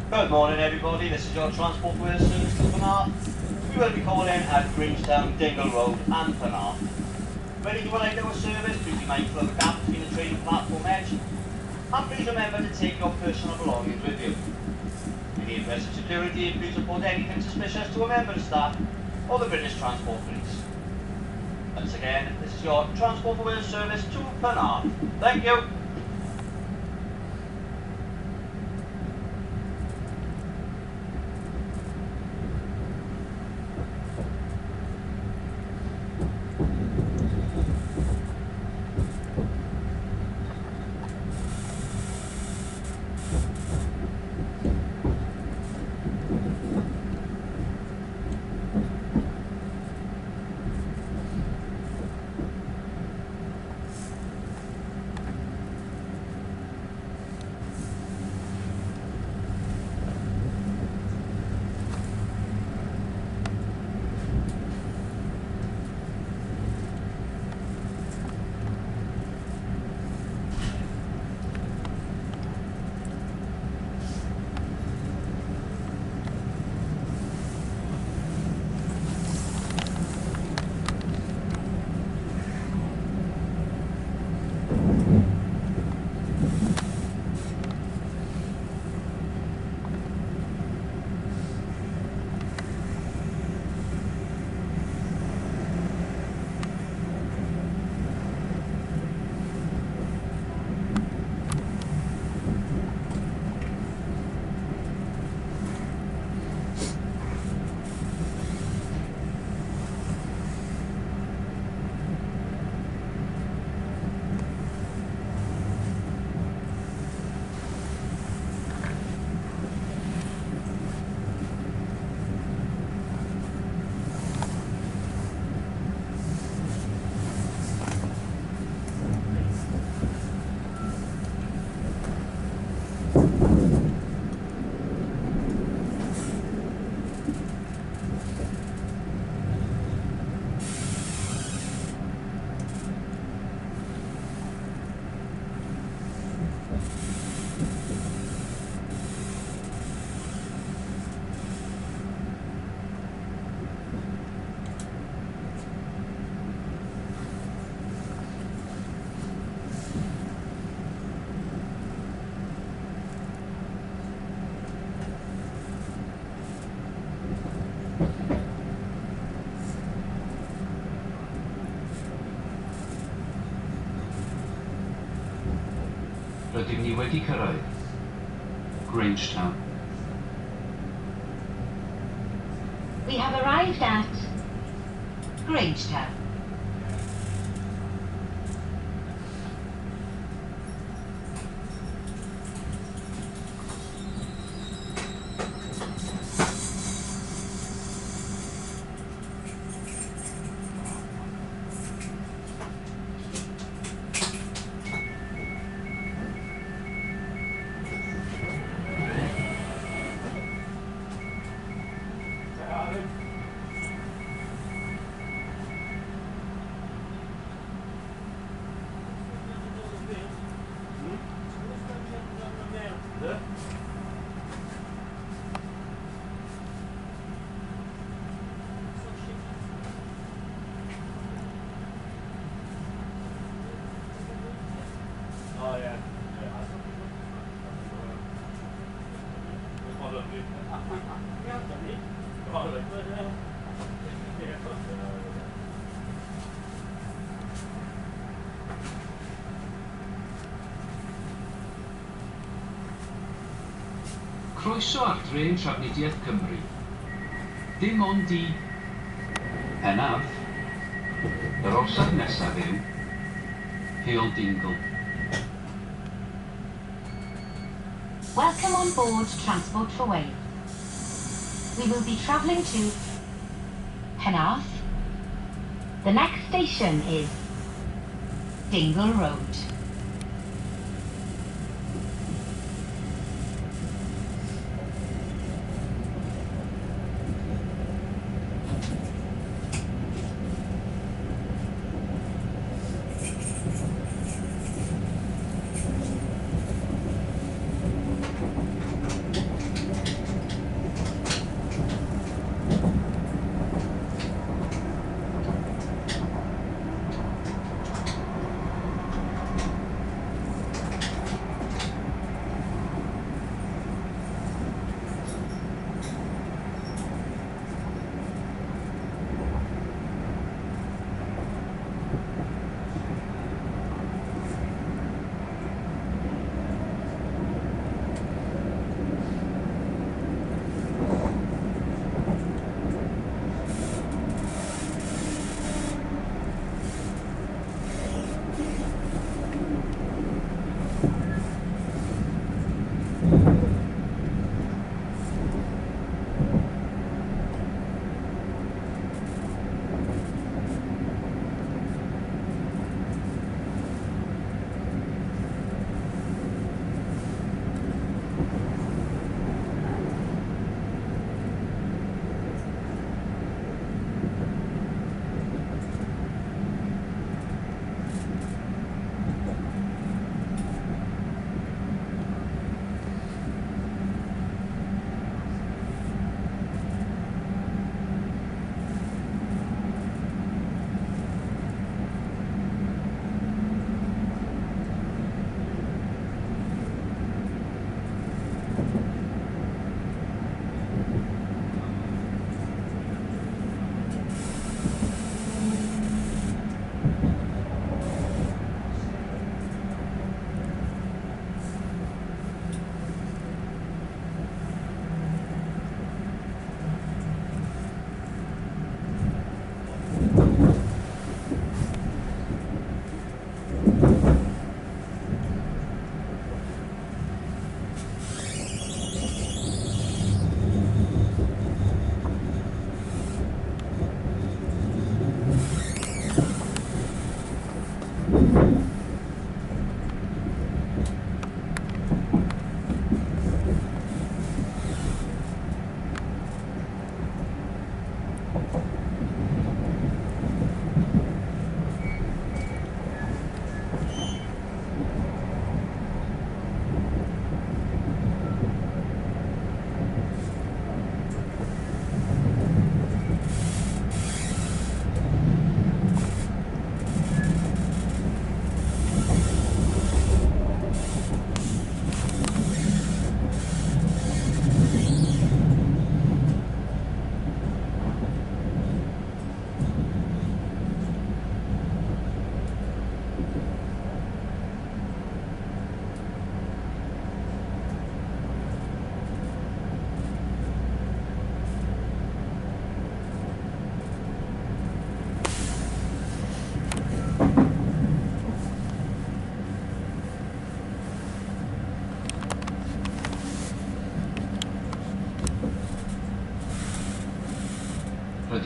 Good morning everybody, this is your Transport for Wales service to Penarth. We will be calling at Grangetown, Dingle Road and Penarth. When you arrive at our service, please be mindful of the gap between the train and platform edge. And please remember to take your personal belongings with you. In the interest of security, please report anything suspicious to a member of staff or the British Transport Police. Once again, this is your Transport for Wales service to Penarth. Thank you. Rydym ni wedi cyrraedd Grangetown. We have arrived at Grangetown. Oh yeah. Croeso ar drên Trafnidiaeth Cymru. Dim ond i Penarth, yr orsaf nesaf yw Heol Dingle. Welcome on board Transport for Wales. We will be travelling to Penarth. The next station is Dingle Road.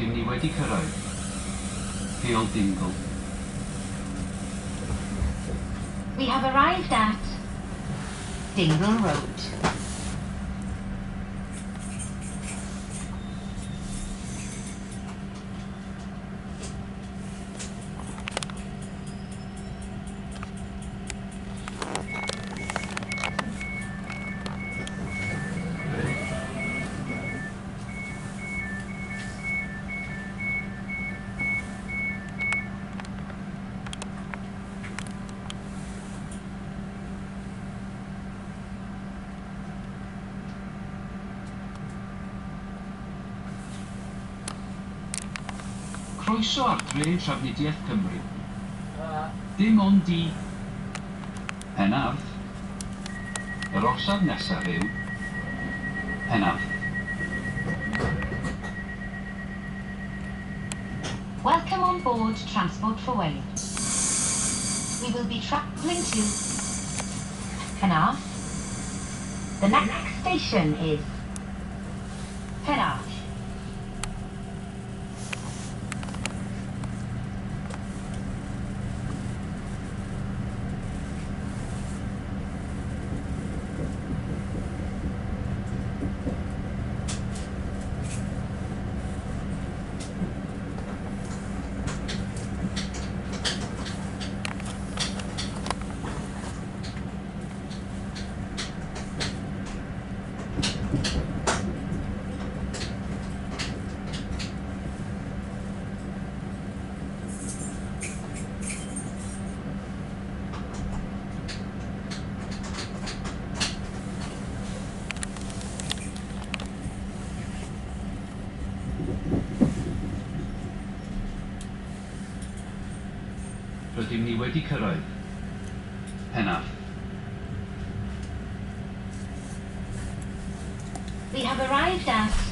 Rydym ni wedi cyrraedd. Rheol Dingle. We have arrived at Dingle Road. Croeso ar dre Trafnidiaeth Cymru. Dim ond i Penarth. Yr orsaf nesaf yw Penarth. Welcome on board Transport for Wales. We will be travelling to Penarth. The next station is Penarth. Rydym ni wedi cyrraedd. Penarth. We have arrived at